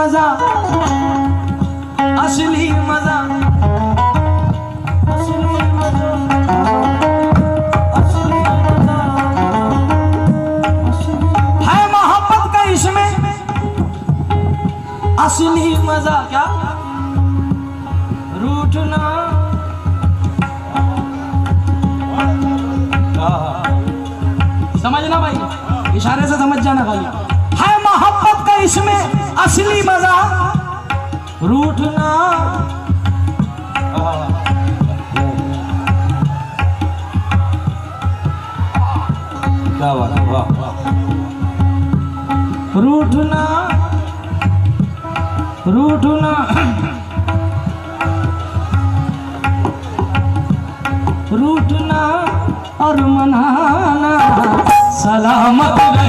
मजा, असली मजा, असली मजा, असली मजा है मोहब्बत का इसमें। असली मजा क्या? रूठना। समझना भाई, इशारे से समझ जाना भाई। है मोहब्बत का इसमें असली मजा, रूठना। क्या बात है, वाह वाह। रूठना, रूठना, रूठना और मनाना सलामत रहे।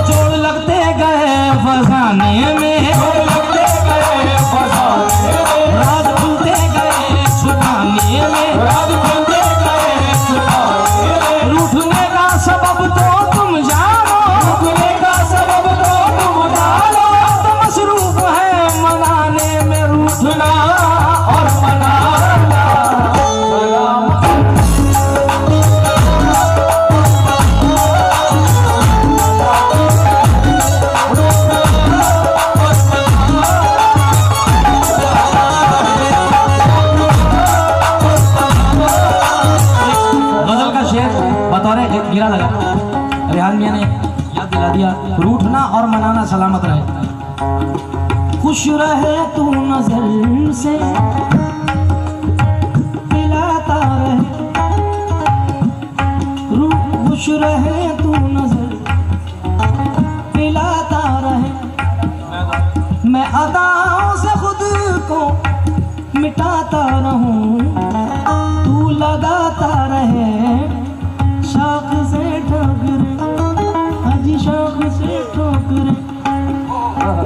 जोड़ लगते गए फसाने में, राज खुलते गए छुपाने में, रूठने का सबब तो तुम जानो, रूठने का सबब तो तुम जानो। तो मसरूफ है मनाने में रूठना और मनाना। गजल का शेर बतौर एक गिरा लगा, रेहान मियां ने याद दिला दिया। रूठना और मनाना सलामत रहे। खुश रहे तू नजर से पिलाता रहे, खुश रहे तू नजर पिलाता रहे। मैं अदाओं से खुद को मिटाता रहूं, तू लगाता रहे शौक से ठोकरे, अजी शौक से ठोकरे।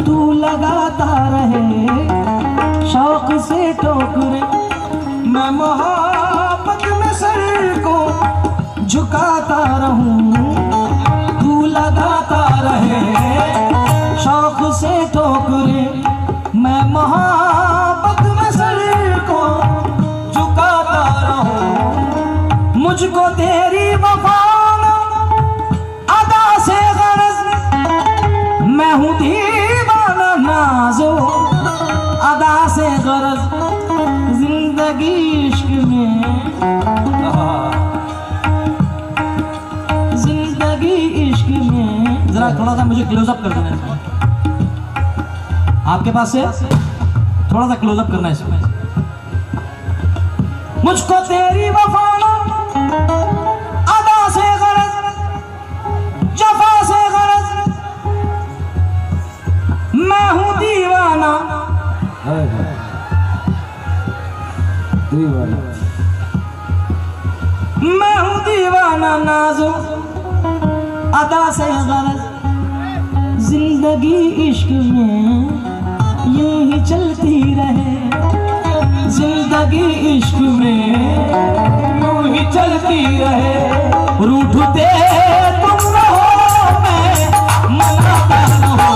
तू लगाता रहे शौक से ठोकरे। मैं मोहब्बत में सर को झुकाता रहूं, तू लगाता रहे शौक से ठोकरे। मैं मोहब्बत में सर को झुकाता रहूं। मुझको तेरी वफा अदा से गरज, मैं हूँ दीवाना नाज़ो अदा से गरज। जिंदगी इश्क में, जिंदगी इश्क में। जरा थोड़ा सा मुझे क्लोजअप कर देना है, आपके पास से थोड़ा सा क्लोजअप करना है इसमें। मुझको तेरी वफा अदा से गरज, जफा से गरज, मैं हूँ दीवाना, दीवाना, मैं हूँ दीवाना नाज़ो अदा से गरज। जिंदगी इश्क में यूं ही चलती रहे, जिंदगी इश्क में यूं ही चलती रहे। रूठते तुम रहो मैं मनाता रहूं,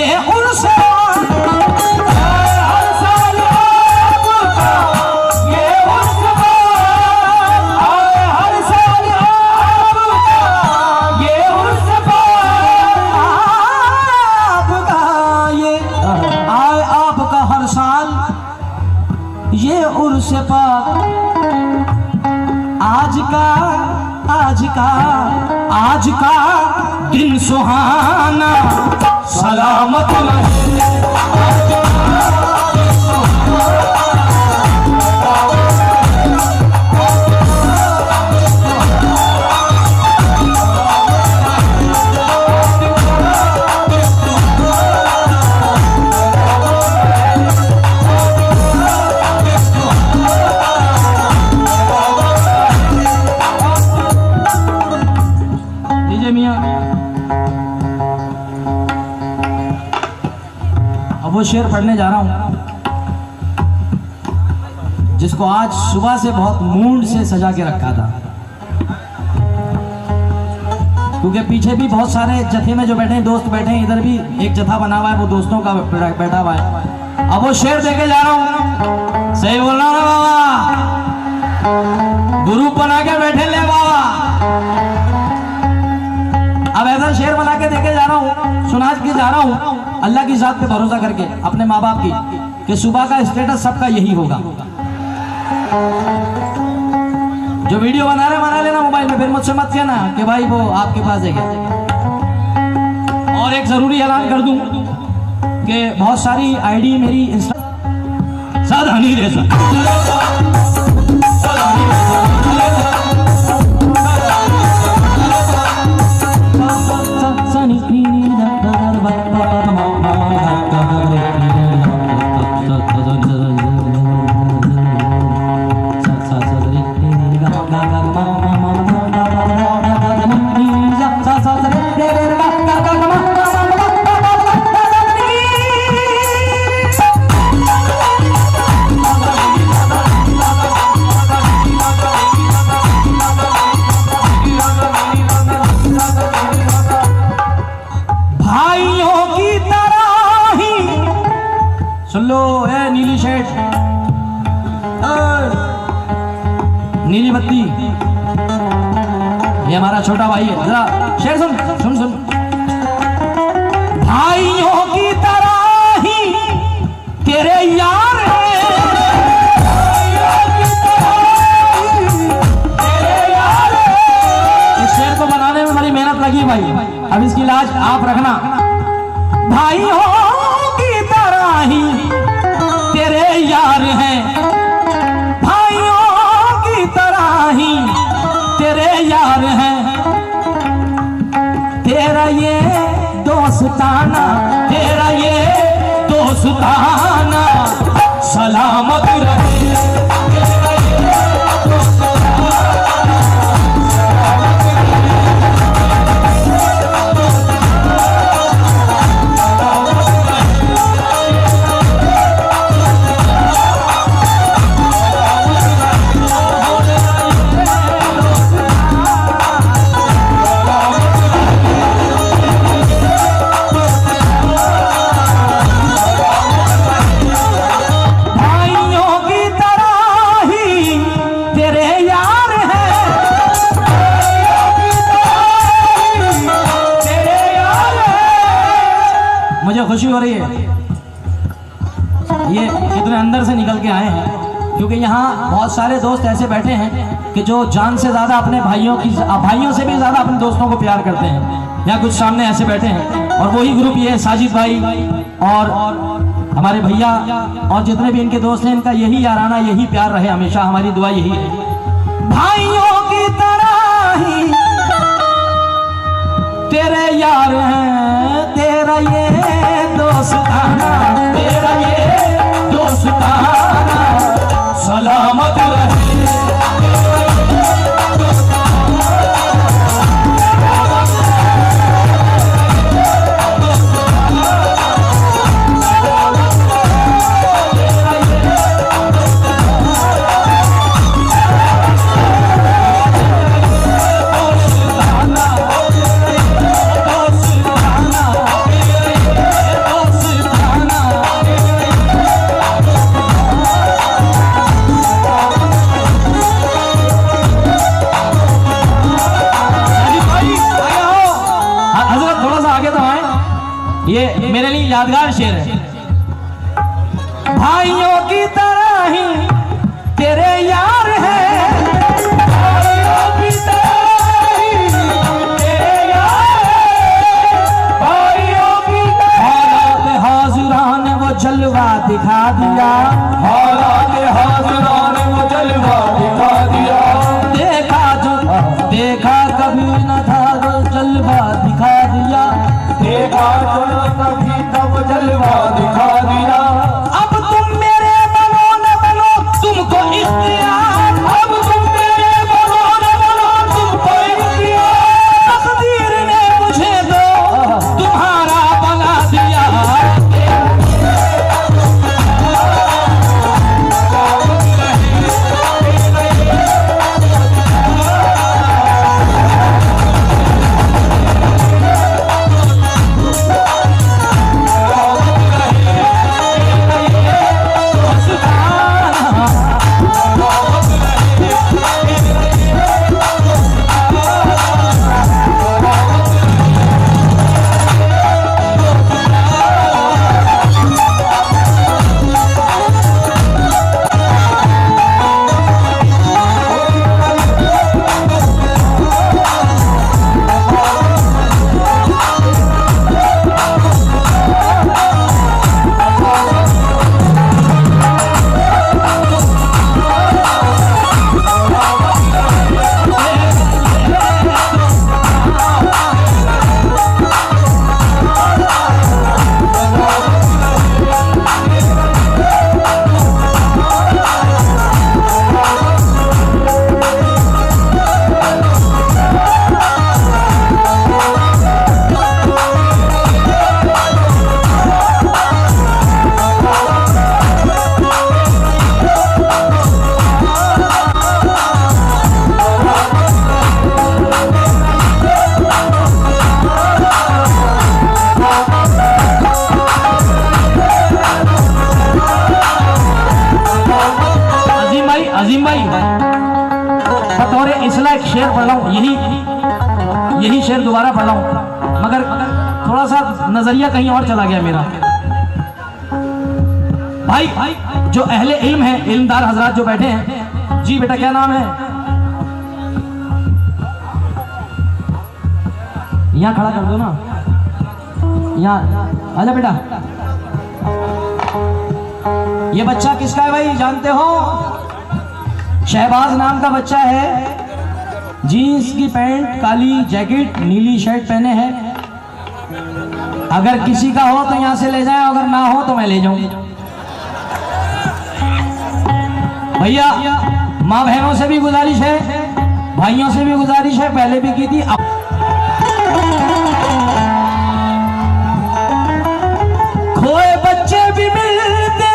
ये उर्स ये उर्स पाक आज का दिन सुहाना सलामत वो शेर पढ़ने जा रहा हूं जिसको आज सुबह से बहुत मूड से सजा के रखा था, क्योंकि पीछे भी बहुत सारे जत्थे में जो बैठे हैं दोस्त बैठे हैं, इधर भी एक जत्था बना हुआ है, वो दोस्तों का बैठा हुआ है। अब वो शेर देके जा रहा हूं, सही बोल रहा हूं ना बाबा? ग्रुप बना के बैठे ले बाबा। अब ऐसा शेर बना के देके जा रहा हूं, सुना के जा रहा हूं अल्लाह की जात पे भरोसा करके, अपने माँ बाप की, कि सुबह का स्टेटस सबका यही होगा। जो वीडियो बना लेना मोबाइल में, फिर मुझसे मत कहना कि भाई वो आपके पास है क्या। और एक जरूरी ऐलान कर दूं कि बहुत सारी आईडी मेरी इंस्टा सावधानी रे नीली बत्ती, ये हमारा छोटा भाई है, जरा शेर सुन सुन सुन। भाइयों की तरह ही तेरे यार हैं, इस शेर को बनाने में बड़ी मेहनत लगी भाई, अब इसकी लाज आप रखना। भाइयों की तरह ही तेरे यार हैं, तेरे यार हैं, तेरा ये दोस्ताना सलामत रहे। मुझे खुशी हो रही है, ये इतने अंदर से निकल के आए हैं, क्योंकि यहाँ बहुत सारे दोस्त ऐसे बैठे हैं कि जो जान से ज़्यादा अपने भाइयों से भी ज़्यादा अपने दोस्तों को प्यार करते हैं। यहाँ कुछ सामने ऐसे बैठे हैं, और वही ग्रुप ये साजिद भाई और हमारे भैया और जितने भी इनके दोस्त हैं, इनका यही याराना, यही प्यार रहे हमेशा, हमारी दुआ यही है। भाइयों की तरह ही तेरे यार हैं, तेरा ये दोस्ताना सलामत रहे। ये मेरे लिए यादगार शेर है। भाइयों की तरह ही तेरे यार है, भाइयों की तरह ही तेरे यार है, भाइयों की हालात हाजिरा ने वो जलवा दिखा दिया, हालात हाजिरा ने वो जलवा दिखा दिया। देखा जो देखा कभी न था वो जलवा दिखा दिया, देखा जो कभी न वो जलवा दिखा दिया। अब तुम मेरे बनो न बनो तुमको इख्तियार, अब तुम मेरे बनो न बनो तुमको इख्तियार। तकदीर ने मुझे तो तुम्हारा बना दिया। अजीम भाई बतौर इसला एक शेर पढ़ रहा हूँ, यही शेर दोबारा पढ़ रहा हूँ, मगर थोड़ा सा नजरिया कहीं और चला गया मेरा। भाई जो अहले इल्म है, इल्मदार हजरात जो बैठे हैं, जी बेटा क्या नाम है? यहाँ खड़ा कर दो ना, यहाँ आजा बेटा। ये बच्चा किसका है भाई जानते हो? शहबाज नाम का बच्चा है, जीन्स की पैंट, काली जैकेट, नीली शर्ट पहने हैं। अगर किसी का हो तो यहां से ले जाएं, अगर ना हो तो मैं ले जाऊं। भैया माँ बहनों से भी गुजारिश है, भाइयों से भी गुजारिश है, पहले भी की थी। खोए बच्चे भी मिलते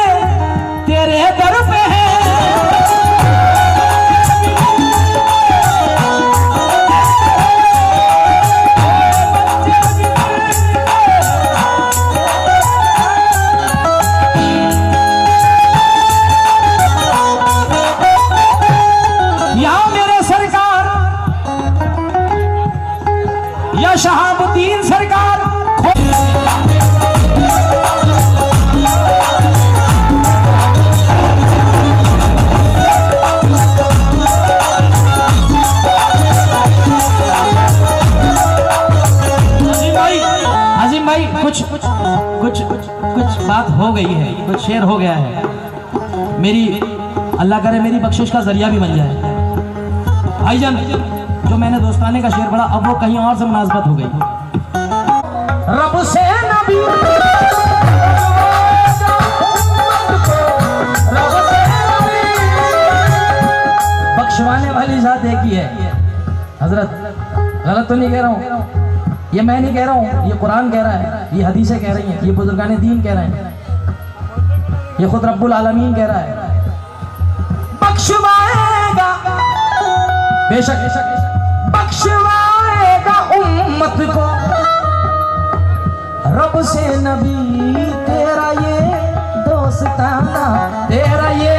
तेरे दर पे है, या शहाबुद्दीन सरकार। अजीम भाई कुछ बात हो गई है, कुछ शेर हो गया है, मेरी अल्लाह करे मेरी बख्शिश का जरिया भी बन जाए। भाईजान जो मैंने दोस्ताने का शेर पढ़ा, अब वो कहीं और से मुनासबत हो गई। रब से नबी बख्शवाने वाली जात एक ही है। हजरत गलत तो नहीं कह रहा हूँ, ये मैं नहीं कह रहा हूँ, ये कुरान कह रहा है, ये हदीसें कह रही हैं, ये बुजुर्गान दीन कह रहे हैं, ये खुद रब्बुल आलमीन कह रहा है। बख्शवाएगा बेशक बख्शवाएगा उम्मत को रब से नबी, तेरा ये दोस्ताना, तेरा ये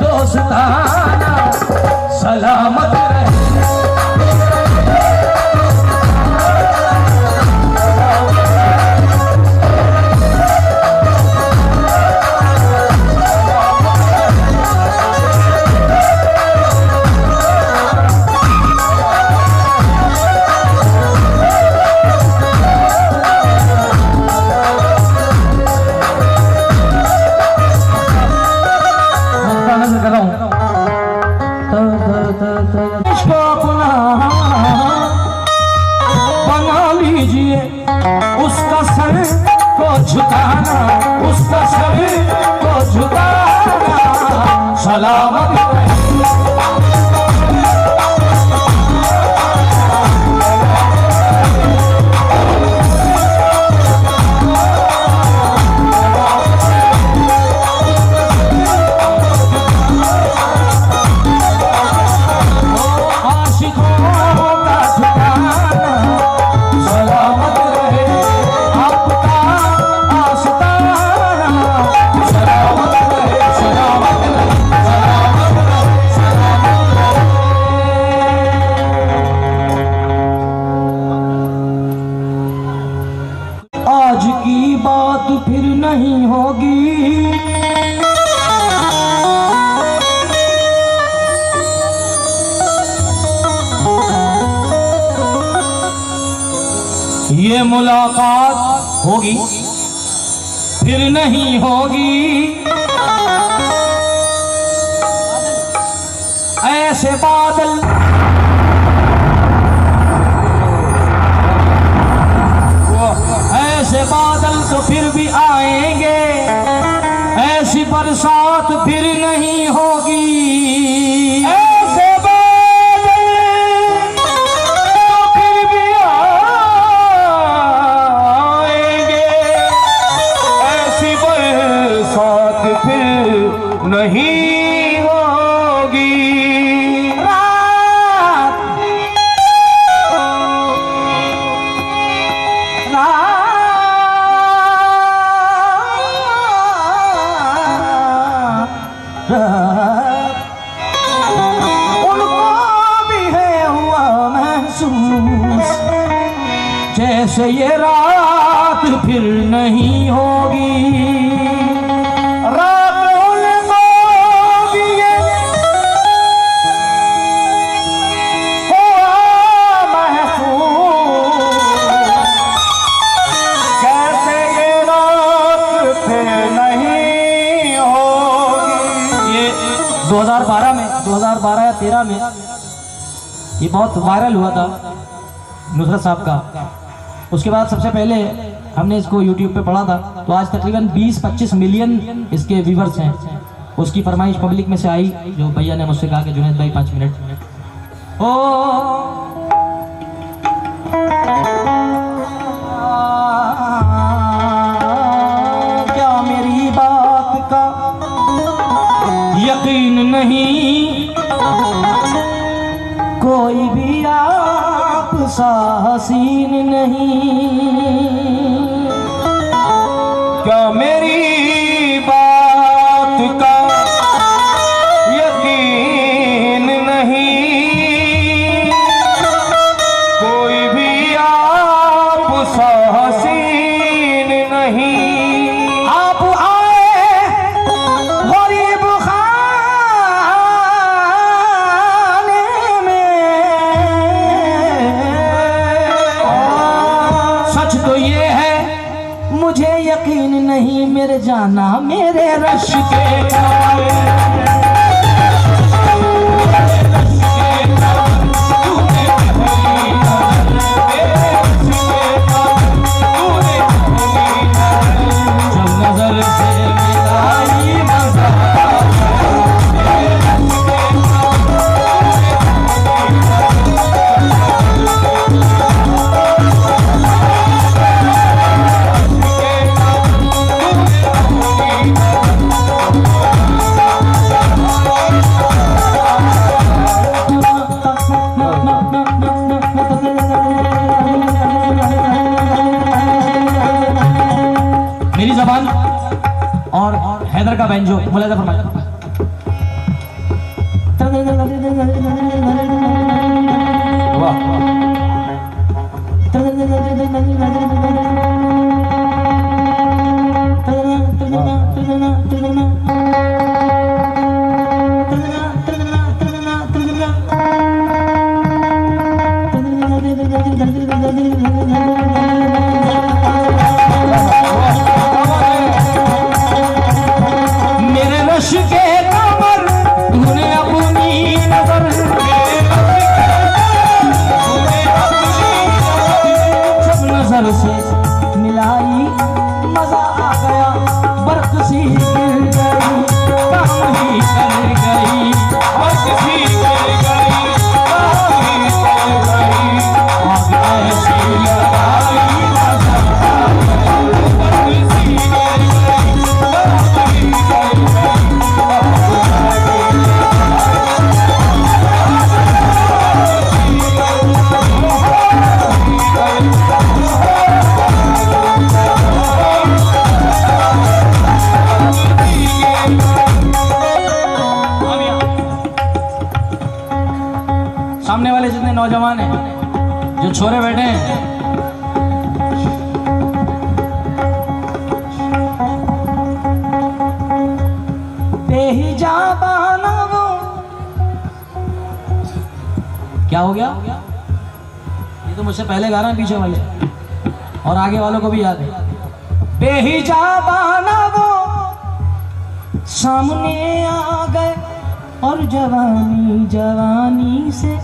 दोस्ताना सलामत रहे। सर को झुकाना, उसका सर को झुकाना, सलामत रहे। आज की बात फिर नहीं होगी, ये मुलाकात होगी फिर नहीं होगी। ऐसे बादल ऐसे बादल तो फिर भी आएंगे, ऐसी बरसात फिर नहीं होगी। ऐसे बादल तो फिर भी आएंगे, ऐसी बरसात फिर नहीं होगी। उनको भी है हुआ महसूस, जैसे ये रात फिर नहीं होगी। रात उनको भी है हुआ महसूस, जैसे ये रात फिर नहीं होगी। ये 2012 में 2012 या 13 में ये बहुत वायरल हुआ था नुसरत साहब का। उसके बाद सबसे पहले हमने इसको YouTube पे पढ़ा था, तो आज तकरीबन 20-25 मिलियन इसके व्यूवर्स हैं। उसकी फरमाइश पब्लिक में से आई, जो भैया ने मुझसे कहा कि जुनैद भाई 5 मिनट। ओ क्या मेरी बात का यकीन नहीं, कोई भी आप सा हसीन नहीं। क्या मेरी बात का यकीन नहीं, कोई भी आप सा हसीन नहीं। आप आए गरीब तो ये है मुझे यकीन नहीं, मेरे जाना मेरे रश के मेरी जबान और हैदर का बैंजो मुलाजा फरमाइए। से मिला क्या हो गया? ये तो मुझसे पहले गा रहा है पीछे वाले, और आगे वालों को भी याद है। बेहिजाबाना वो सामने आ गए और जवानी जवानी से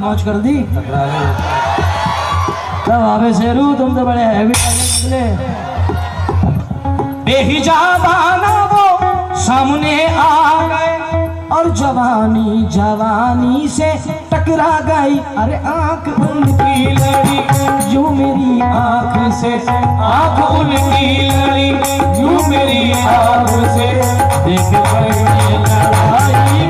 मौज कर दी। तब आवे शेरू तुम तो बड़े हैवी निकले। बेहिजाबाना वो सामने आ गए और जवानी जवानी से टकरा गई। अरे आंख उनकी लड़ी यूं मेरी आंख से, आंख उनकी लड़ी यूं मेरी आंख से, देख पड़े लड़ाई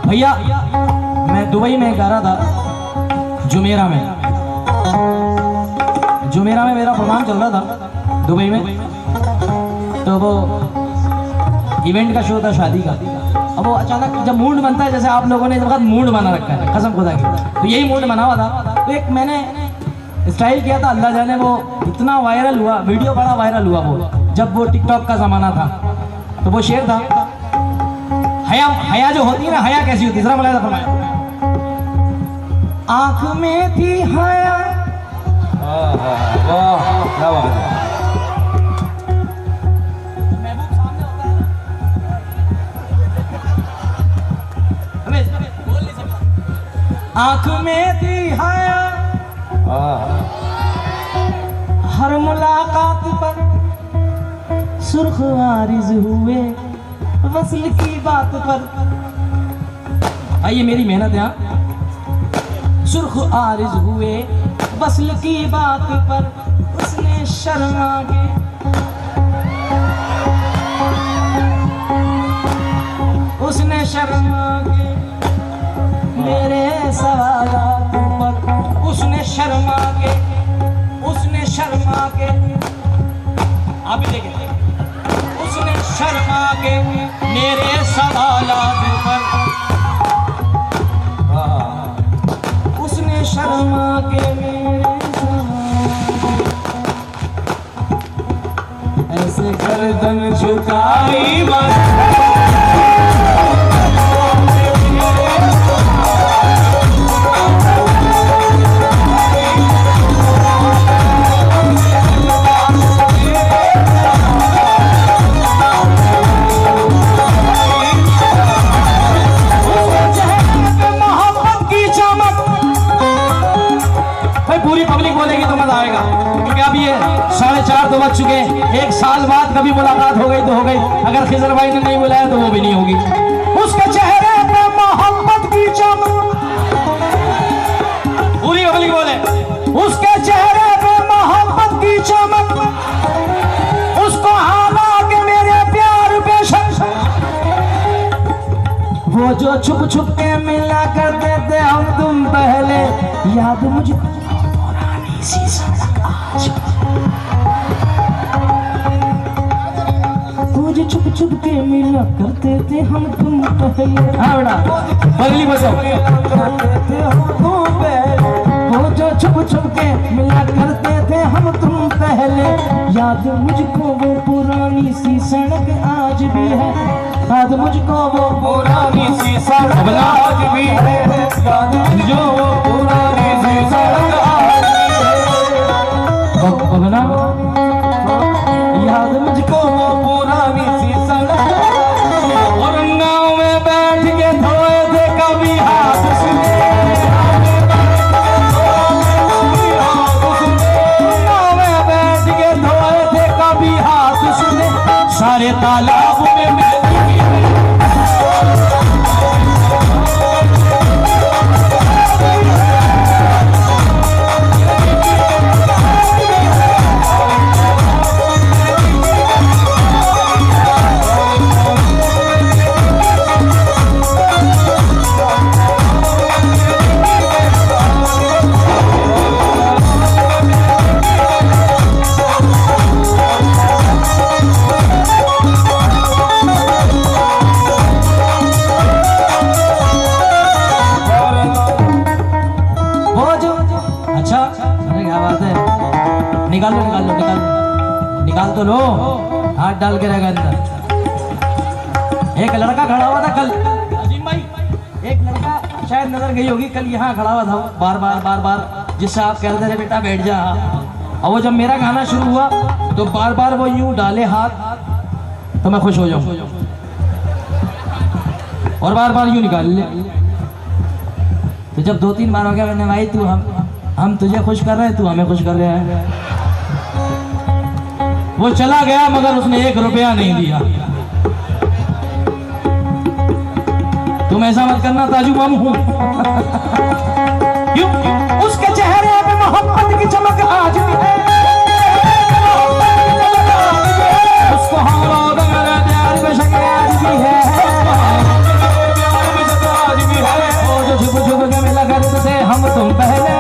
भैया। मैं दुबई में गा रहा था, जुमेरा में मेरा प्रोग्राम चल रहा था दुबई में। तो वो इवेंट का शो था शादी का। अब वो अचानक जब मूड बनता है, जैसे आप लोगों ने जब मूड बना रखा है कसम खुदा की, तो यही मूड बना हुआ था। तो एक मैंने स्टाइल किया था, अल्लाह जाने वो इतना वायरल हुआ, वीडियो बड़ा वायरल हुआ वो, जब वो टिकटॉक का ज़माना था। तो वो शेर था, हया जो होती है ना, हया कैसी होती है जरा मुलायदा फरमाया। आंख में थी हया, क्या बात है। आंख में थी हया, हर मुलाकात पर सुर्ख आरिज हुए वस्ल की बात पर। आइए मेरी मेहनत यहाँ। सुर्ख आरिज हुए वस्ल की बात पर, उसने शर्मा के मेरे सवालात पर, उसने शर्मा के आप भी देखें, उसने शर्मा के मेरे सवालात पर, उसने शर्मा के मेरे ऐसे गर्दन झुकाई पूरी पब्लिक बोलेगी तो मजा आएगा, क्योंकि अब ये 4:30 तो बज चुके हैं। 1 साल बाद कभी मुलाकात हो गई तो हो गई, अगर खिजर भाई ने नहीं बुलाया तो वो भी नहीं होगी। उसके चेहरे पे मोहब्बत की चमक, पूरी पब्लिक बोले, उसके चेहरे पे मोहब्बत की चमक, उसको हालांकि मेरे प्यार पे शक, वो जो छुप छुप के मिला करते थे हम तुम पहले, याद मुझको मुझे छुप छुप के मिला करते थे हम तुम पहले। हाँ बेटा बगली बजाओ। वो जो छुप छुप के मिला करते थे हम तुम पहले, याद मुझको वो पुरानी सी सड़क आज भी है, याद मुझको वो पुरानी सी सड़क आज भी है, जो वो पुरानी सी सड़क आज भगना, याद मुझको वो पुरानी सी सड़क। और नाव में बैठ के धोए थे कभी हाथ सुने, नाव में बैठ के धोए थे कभी हाथ सुने, सारे तालाब में डाल के रहेगा अंदर। एक लड़का खड़ा हुआ था कल, अजीम भाई, एक लड़का शायद नजर गई होगी, कल यहाँ खड़ा हुआ था बार बार जिससे आप कह रहे थे बेटा बैठ जा। और वो जब मेरा गाना शुरू हुआ तो बार बार वो यूं डाले हाथ तो मैं खुश हो जाऊं, और बार बार यूं निकाल ले। तो जब 2-3 बार हो गया मैंने, भाई तू हम तुझे खुश कर रहे हैं, तू हमें खुश कर रहे हैं। वो चला गया मगर उसने 1 रुपया नहीं दिया। तुम ऐसा मत करना ताजू मामू हूं। उसके चेहरे पे मोहब्बत की चमक आज भी है, उसको हम लोग मेरे प्यार में शक आज भी है, वो जो छुप छुप के मिला करते थे हम तुम पहले,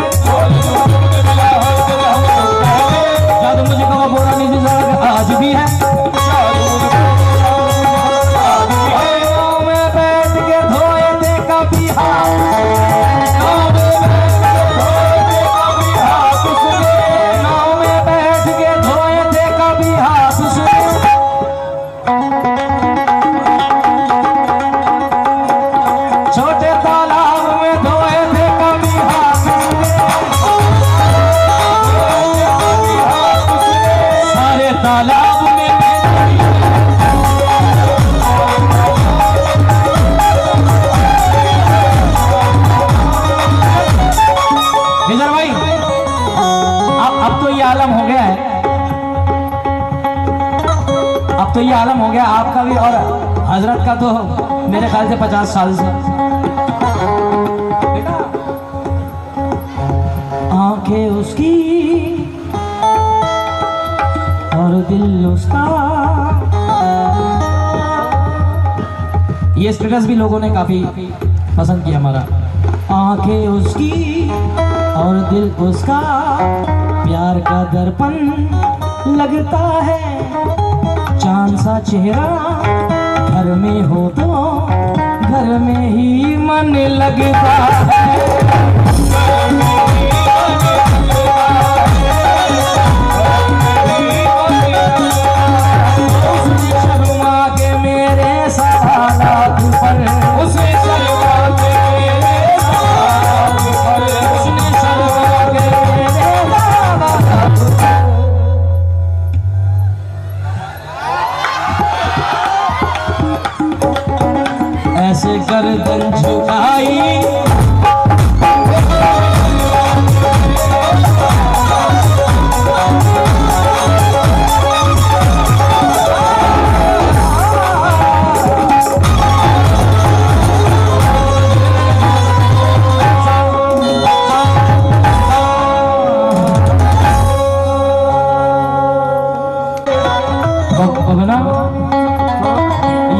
जब मुझको वो पुरानी सी सड़क आज भी है। में बैठ के धोए थे कभी हाथ, नाव में बैठ के धोए थे कभी हाथ, छोटे तालाब में धोए थे कभी हाथ, सारे तालाब में भाई अब तो ये आलम हो गया है, अब तो ये आलम हो गया आपका भी और हजरत का तो मेरे ख्याल से 50 साल से। बेटा आंखें उसकी और दिल उसका, ये स्टेटस भी लोगों ने काफी पसंद किया हमारा। आंखें उसकी और दिल उसका, प्यार का दर्पण लगता है, चांद सा चेहरा घर में हो तो घर में ही मन लगता है। शर्मा के मेरे सवालात पर, उसने शर्मा के मेरे सवालात पर, उसने शर्मा के मेरे सवालात पर। ऐसे गर्दन झुकाई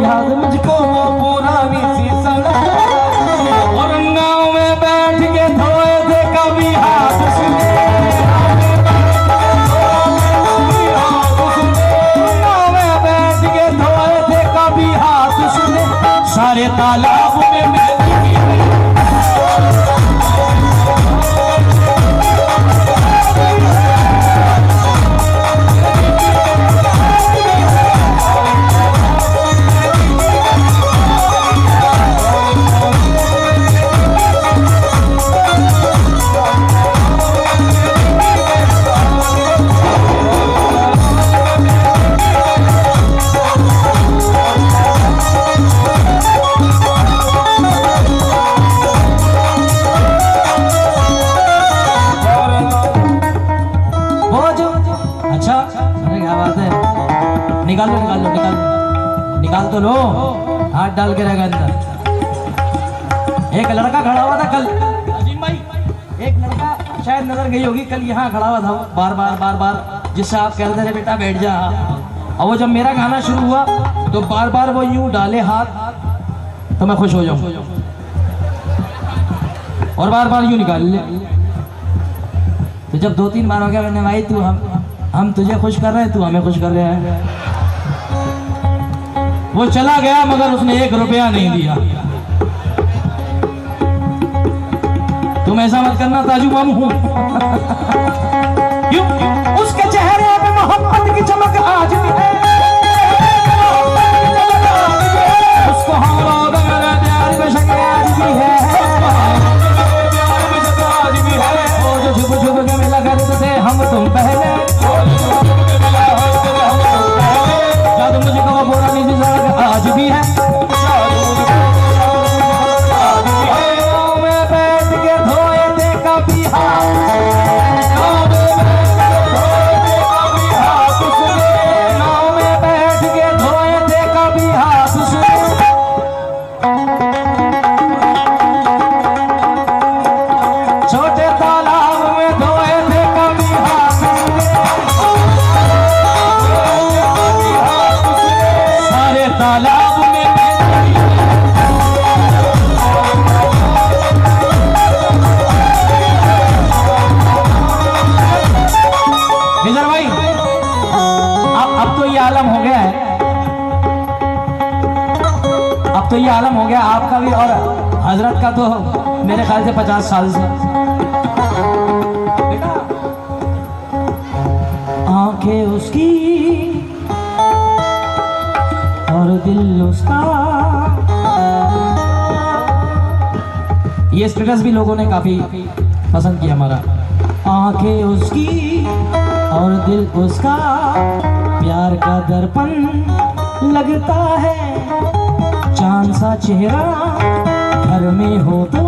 याद मुझको वो पुरानी सी सड़क, और नाव में बैठ के धोए थे कभी हाथ, नाव में बैठ के धोए थे कभी हाथ, सारे तालाब में निकाल तो लो, हाथ डाल के रहेगा अंदर। एक लड़का खड़ा हुआ था कल, अजीम भाई, एक लड़का शायद नजर गई होगी, कल यहाँ खड़ा हुआ था बार बार जिससे आप कह रहे थे बेटा बैठ जा। और वो जब मेरा गाना शुरू हुआ तो बार बार वो यूं डाले हाथ तो मैं खुश हो जाऊं, और बार बार यूं निकाल ले। तो जब 2-3 बार हो गया मैंने, भाई तू हम तुझे खुश कर रहे हैं, तू हमें खुश कर रहे हैं। वो चला गया मगर उसने 1 रुपया नहीं दिया। तुम ऐसा मत करना ताजू मामू हूं। उसके चेहरे पे मोहब्बत की चमक आज भी है, अब तो ये आलम हो गया आपका भी और हजरत का तो मेरे ख्याल से 50 साल से। आंखें उसकी और दिल उसका, ये स्टेटस भी लोगों ने काफी पसंद किया हमारा। आंखें उसकी और दिल उसका, प्यार का दर्पण लगता है, चांद सा चेहरा घर में हो तो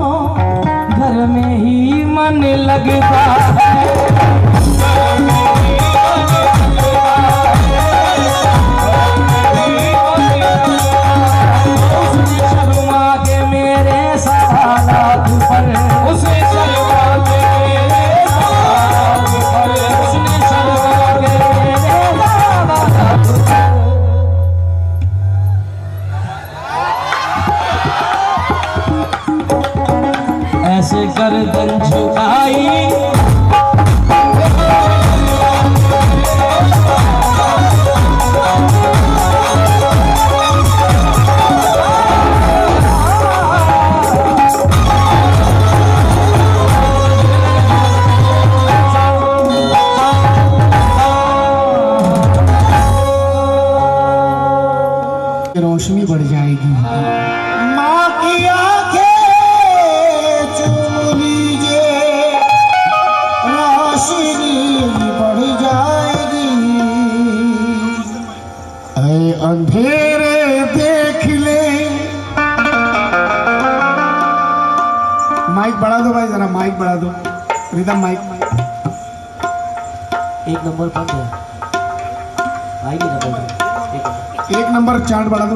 घर में ही मन लगता है। ऐसे गर्दन झुकाई रोशनी बढ़ जाएगी। माँ की आंखें चूम लीजिए, रोशनी बढ़ जाएगी। ऐ अंधेरे देख ले। माइक बढ़ा दो भाई, जरा माइक बढ़ा दो। रिदम माइक 1 नंबर बंद है, आई नहीं डबल 1 नंबर चार्ट बढ़ा दो।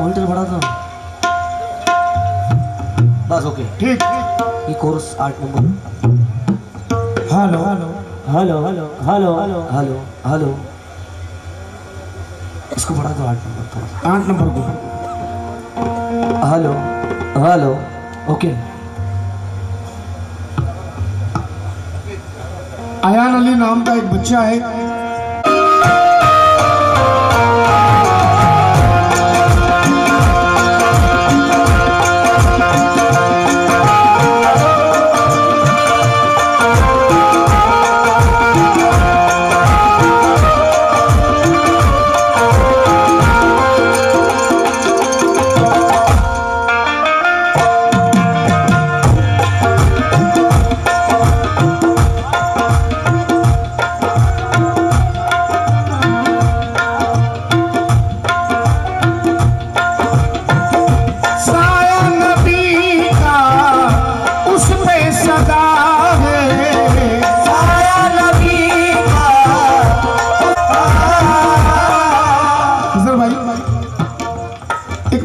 मॉनिटर बढ़ा दो बस। ओके ठीक। ये course 8 number. Hello hello hello hello hello hello hello, इसको बढ़ा दो 8 नंबर थोड़ा। 8 नंबर को hello hello. Okay. Ayaan Ali नाम का एक बच्चा है,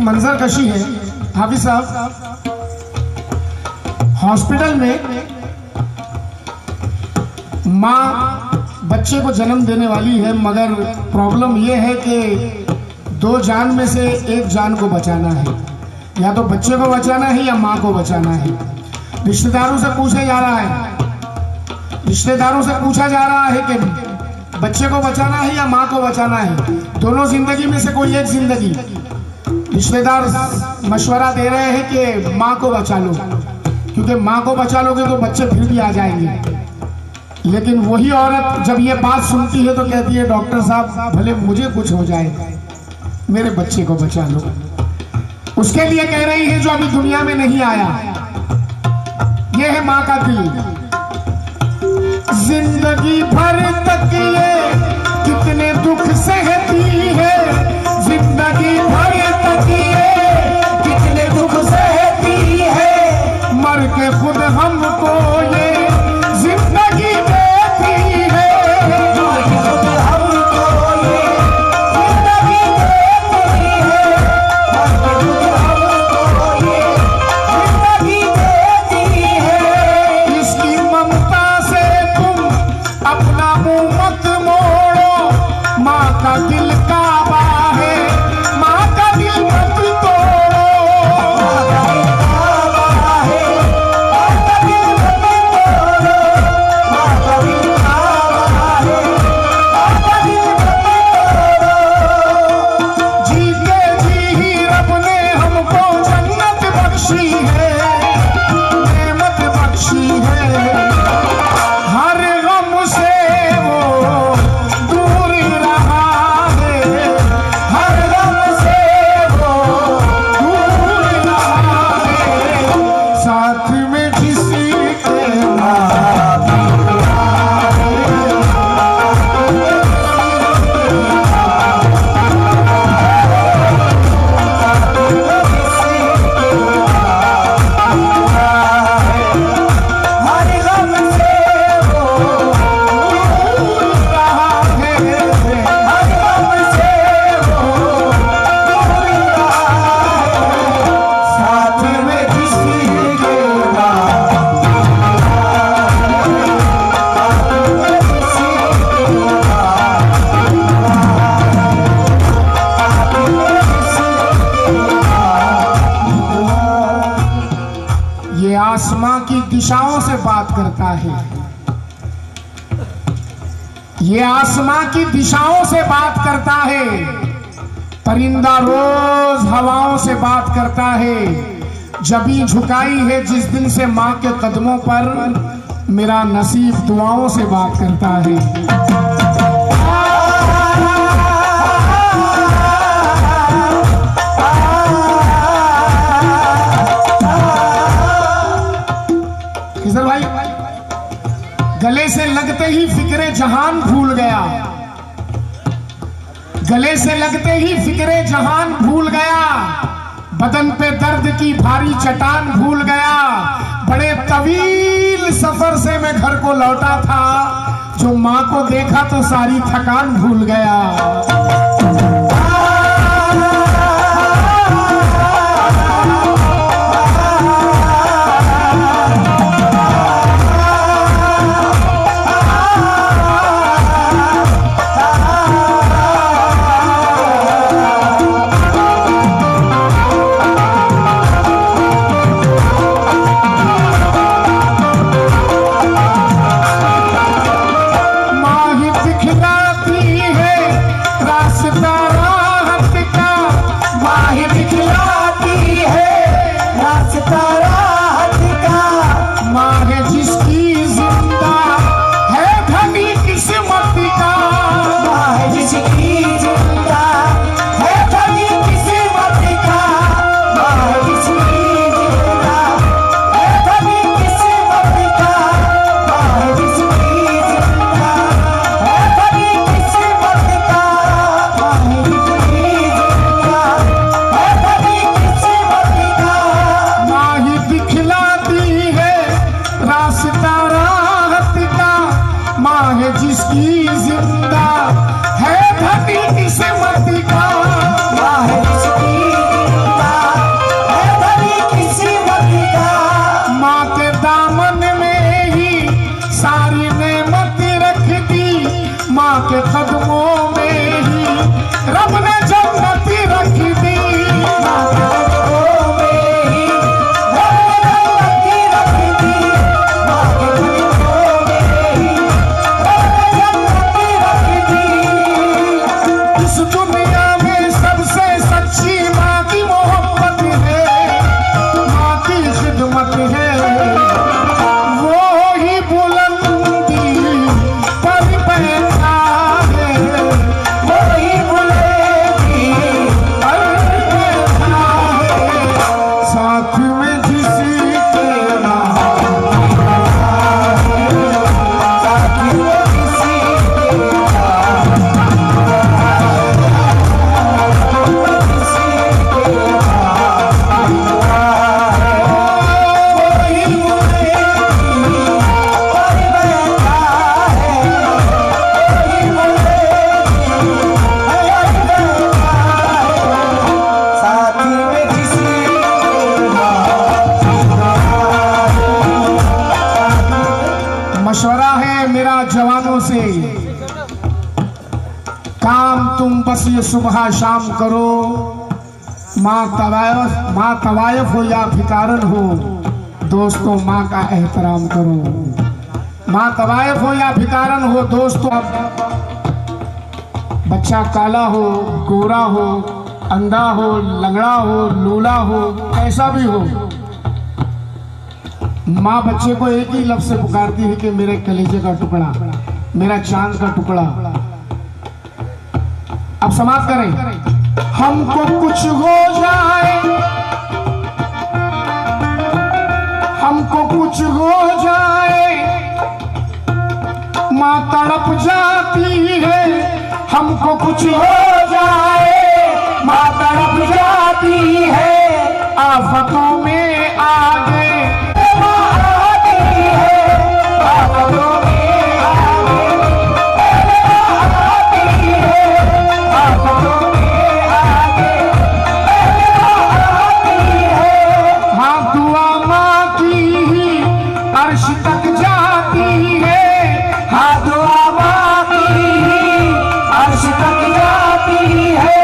मंजर कशी है। हाफिज साहब, हॉस्पिटल में माँ बच्चे को जन्म देने वाली है, मगर प्रॉब्लम यह है कि 2 जान में से 1 जान को बचाना है। या तो बच्चे को बचाना है या माँ को बचाना है। रिश्तेदारों से पूछा जा रहा है, रिश्तेदारों से पूछा जा रहा है कि बच्चे को बचाना है या माँ को बचाना है। दोनों जिंदगी में से कोई एक जिंदगी। रिश्तेदार मशवरा दे रहे हैं कि माँ को बचा लो, क्योंकि माँ को बचा लोगे तो बच्चे फिर भी आ जाएंगे। लेकिन वही औरत जब ये बात सुनती है तो कहती है, डॉक्टर साहब भले मुझे कुछ हो जाए, मेरे बच्चे को बचा लो। उसके लिए कह रही है जो अभी दुनिया में नहीं आया। ये है माँ का दिल। जिंदगी भर तक ये कितने दुख सहती है, जिंदगी भर तक ये कितने दुख सहती है, मर के खुद हमको ये जिंदगी देती है, मर के खुद हमको ये जिंदगी देती है, मर के खुद हमको ये जिंदगी देती है। इसकी ममता से तुम अपना मुंह मत मोड़ो, माँ का दिल काबा है, माँ का दिल मत तोड़ो, माँ का दिल काबा है, माँ का दिल मत तोड़ो, माँ का दिल काबा है, माँ का दिल मत तोड़ो। दिशाओं से बात करता है, ये आसमां की दिशाओं से बात करता है। परिंदा रोज हवाओं से बात करता है। जबी झुकाई है जिस दिन से माँ के कदमों पर, मेरा नसीब दुआओं से बात करता है। भाई गले से लगते ही फिक्रे जहान भूल गया, गले से लगते ही फिक्रे जहान भूल गया, बदन पे दर्द की भारी चट्टान भूल गया। बड़े तवील सफर से मैं घर को लौटा था, जो माँ को देखा तो सारी थकान भूल गया। मशवरा है मेरा जवानों से, काम तुम बस ये सुबह शाम करो। माँ तवायफ हो या भिकारन हो, दोस्तों माँ का एहतराम करो। माँ तवायफ हो या भिकारन हो दोस्तों, बच्चा काला हो, गोरा हो, अंधा हो, लंगड़ा हो, लूला हो, ऐसा भी हो, माँ बच्चे को एक ही लफ्ज से पुकारती है कि मेरे कलेजे का टुकड़ा, मेरा चांद का टुकड़ा। अब समाप्त करें। हमको कुछ हो जाए, हमको कुछ हो जाए, माँ तड़प जाती है। हमको कुछ हो जाए, माँ तड़प जाती है। आफतों में आगे अर्श तक जाती है, हाँ दुआ माँ की अर्श तक जाती है।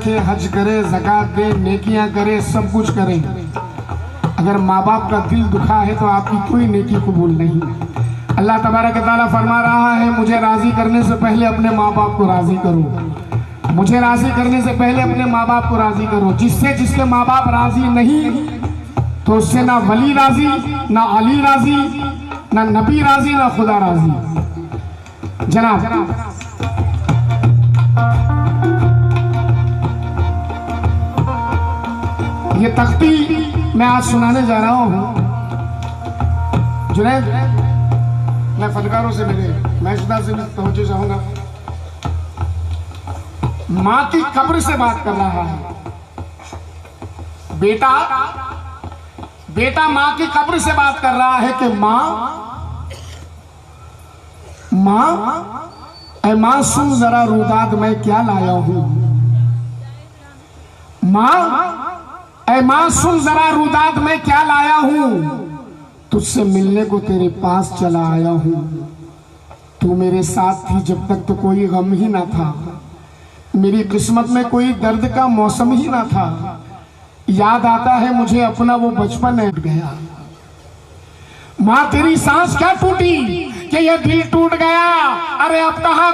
रखे, हज करे, ज़कात दे, नेकियां करे, सब कुछ करे, अगर माँ बाप का दिल दुखा है तो आपकी कोई नेकी कबूल नहीं। अल्लाह तबारक व तआला फरमा रहा है, मुझे राज़ी करने से पहले अपने माँ बाप को राज़ी करो, मुझे राज़ी करने से पहले अपने माँ बाप को राज़ी करो। जिसके माँ बाप राज़ी नहीं तो उससे ना वली राज़ी, ना अली राज़ी, ना नबी राज़ी, ना खुदा राज़ी। जनाब ये तख्ती मैं आज सुनाने जा रहा हूँ। जुनैद, मैं फनकारों से मिले, महशदा से भी तवज्जो चाहूंगा। माँ की कब्र से बात कर रहा है। बेटा माँ की कब्र से बात कर रहा है कि माँ सुन जरा रुदाद मैं क्या लाया हूं। माँ सुन जरा रुदाद मैं क्या लाया हूं, तुझसे मिलने को तेरे पास चला आया हूं। तू मेरे साथ थी जब तक तो कोई गम ही ना था, मेरी किस्मत में कोई दर्द का मौसम ही ना था। याद आता है मुझे अपना वो बचपन हट गया। माँ तेरी सांस क्या टूटी कि ये दिल टूट गया। अरे अब कहाँ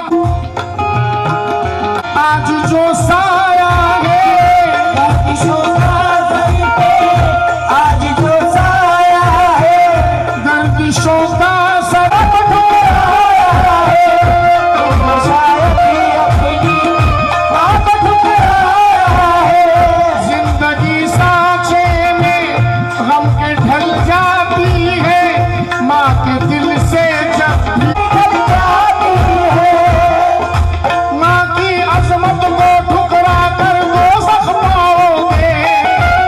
आज जो साया है, आज जो साया है, गर्दिशों का सबब ठुकराया है, तो शायद अपनी बात ठुकराया है। जिंदगी सांचे में गम के ढल जाती है, माँ के दिल से जब भी ढल जाती है। माँ की अजमत को ठुकरा कर वो जख्माओगे,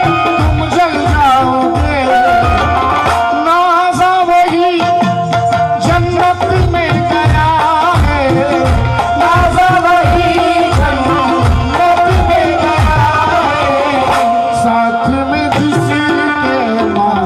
तुम जल जाओगे। नाज़ा वही जन्नत में गया है, नाज़ा वही जन्नत में गया है, साथ में जिसके माँ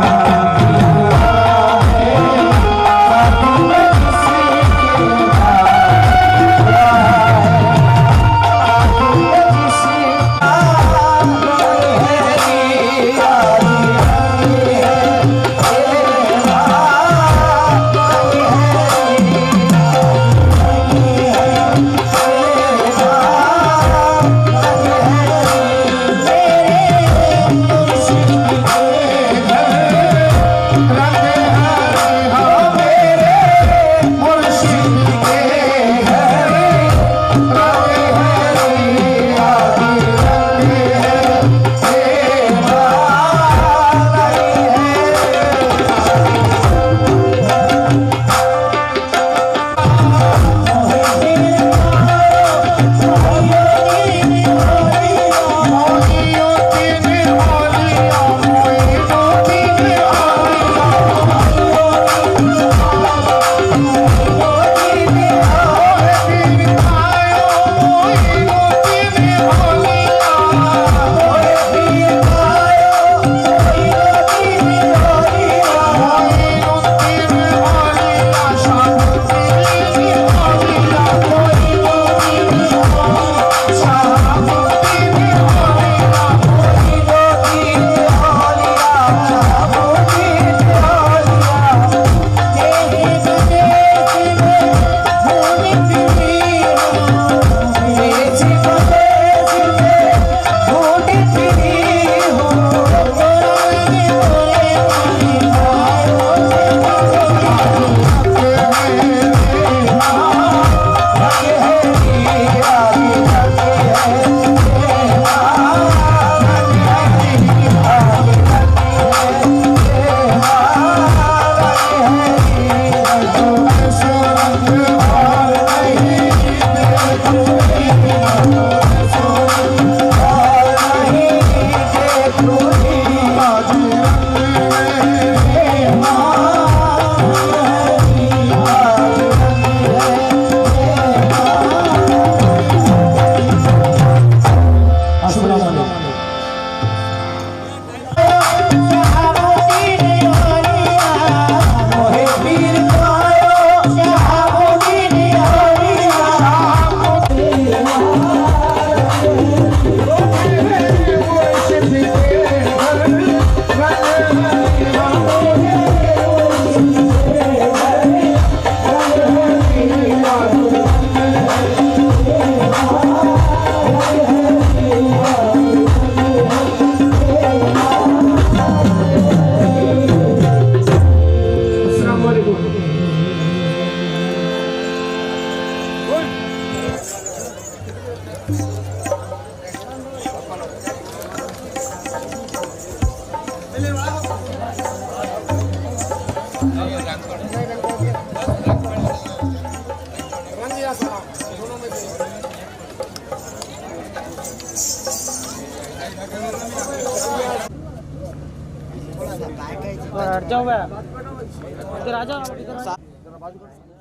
हट जाओ इधर आ जाओ इधर